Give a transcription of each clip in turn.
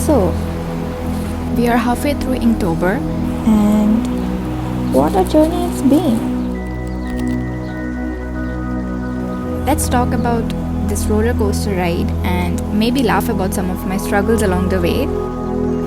So, we are halfway through Inktober, and what a journey it's been. Let's talk about this roller coaster ride and maybe laugh about some of my struggles along the way.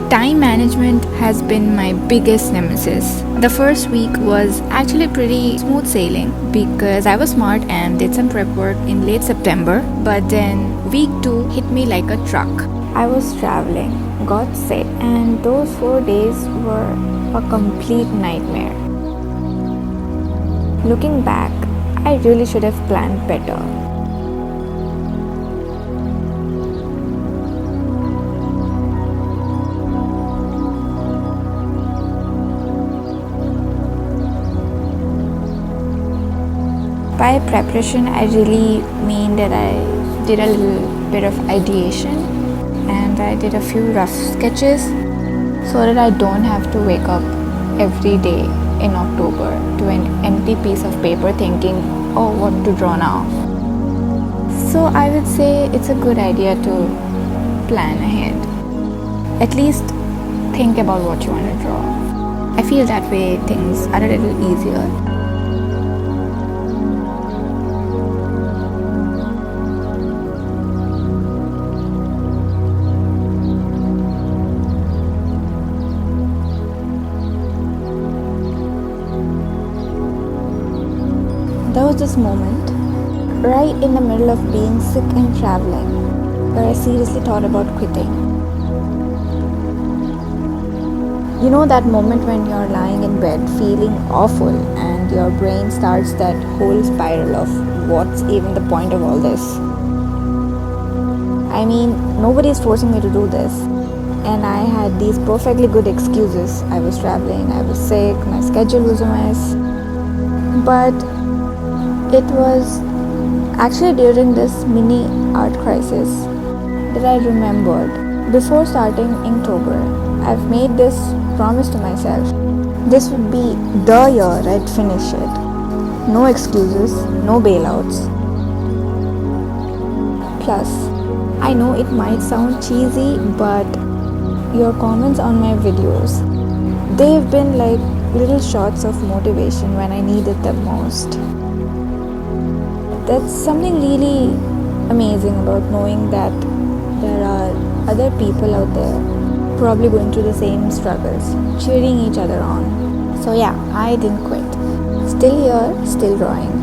Time management has been my biggest nemesis. The first week was actually pretty smooth sailing because I was smart and did some prep work in late September, but then week 2 hit me like a truck. I was traveling, got sick, and those 4 days were a complete nightmare. Looking back, I really should have planned better. By preparation, I really mean that I did a little bit of ideation and I did a few rough sketches so that I don't have to wake up every day in October to an empty piece of paper thinking, oh, what to draw now. So I would say it's a good idea to plan ahead. At least think about what you want to draw. I feel that way things are a little easier. There was this moment, right in the middle of being sick and traveling, where I seriously thought about quitting. You know that moment when you're lying in bed feeling awful and your brain starts that whole spiral of what's even the point of all this? I mean, nobody's forcing me to do this. And I had these perfectly good excuses. I was traveling, I was sick, my schedule was a mess. But it was actually during this mini art crisis that I remembered. Before starting Inktober, I've made this promise to myself. This would be the year I'd finish it. No excuses, no bailouts. Plus, I know it might sound cheesy, but your comments on my videos, they've been like little shots of motivation when I needed them most. That's something really amazing about knowing that there are other people out there probably going through the same struggles, cheering each other on. So yeah, I didn't quit. Still here, still drawing.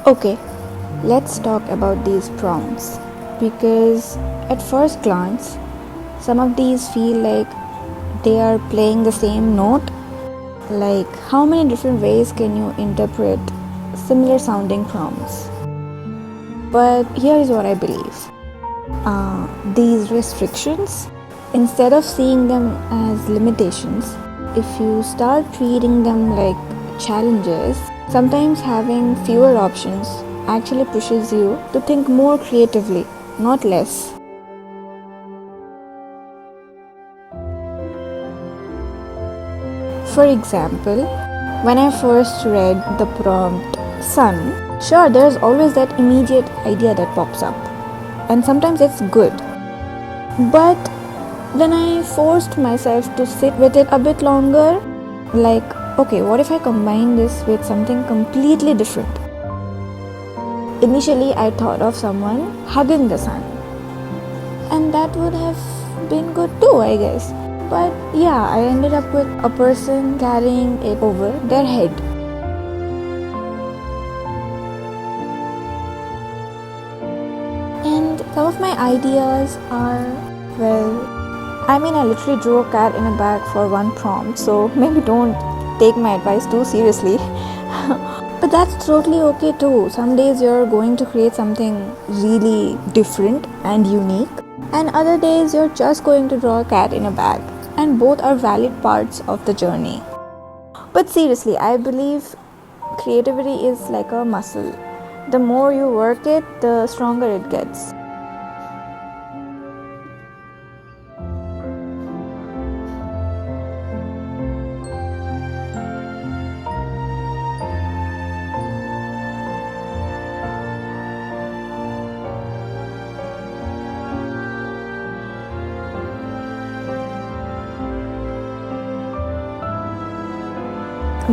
Okay, let's talk about these prompts because at first glance, some of these feel like they are playing the same note. Like, how many different ways can you interpret similar sounding prompts? But here is what I believe. These restrictions, instead of seeing them as limitations, if you start treating them like challenges, sometimes having fewer options actually pushes you to think more creatively, not less. For example, when I first read the prompt sun, sure, there's always that immediate idea that pops up, and sometimes it's good. But then I forced myself to sit with it a bit longer, like, okay, what if I combine this with something completely different? Initially, I thought of someone hugging the sun, and that would have been good too, I guess. But yeah, I ended up with a person carrying it over their head. And some of my ideas are, I literally drew a cat in a bag for one prompt, so maybe don't take my advice too seriously. But that's totally okay too. Some days you're going to create something really different and unique, and other days you're just going to draw a cat in a bag. And both are valid parts of the journey. But seriously, I believe creativity is like a muscle. The more you work it, the stronger it gets.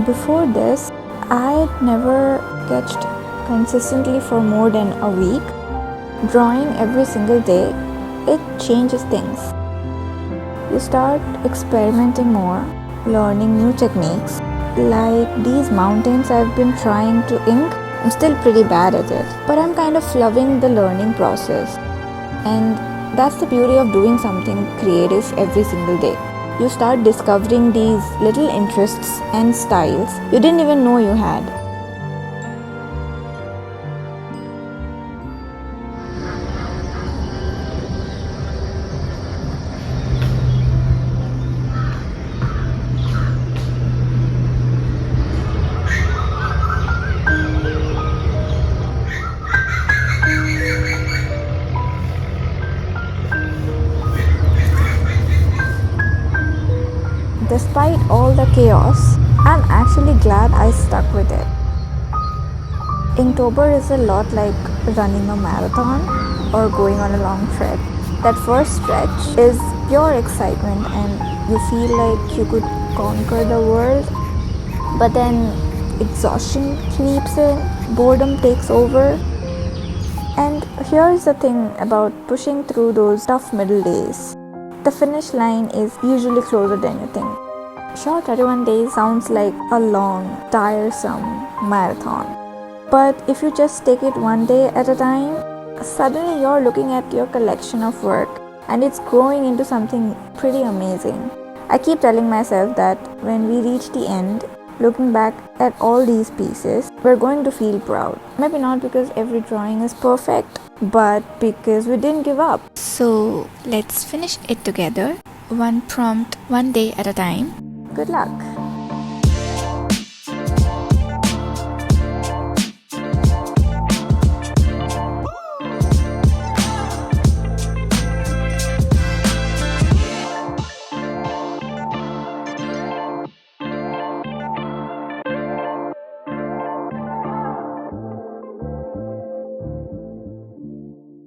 Before this, I had never sketched consistently for more than a week. Drawing every single day, it changes things. You start experimenting more, learning new techniques. Like these mountains I've been trying to ink, I'm still pretty bad at it, but I'm kind of loving the learning process. And that's the beauty of doing something creative every single day. You start discovering these little interests and styles you didn't even know you had. Despite all the chaos, I'm actually glad I stuck with it. Inktober is a lot like running a marathon or going on a long trek. That first stretch is pure excitement and you feel like you could conquer the world. But then exhaustion creeps in, boredom takes over. And here's the thing about pushing through those tough middle days. The finish line is usually closer than you think. Sure, 31 days sounds like a long, tiresome marathon. But if you just take it one day at a time, suddenly you're looking at your collection of work and it's growing into something pretty amazing. I keep telling myself that when we reach the end, looking back at all these pieces, we're going to feel proud. Maybe not because every drawing is perfect, but because we didn't give up. So let's finish it together, one prompt, one day at a time. Good luck.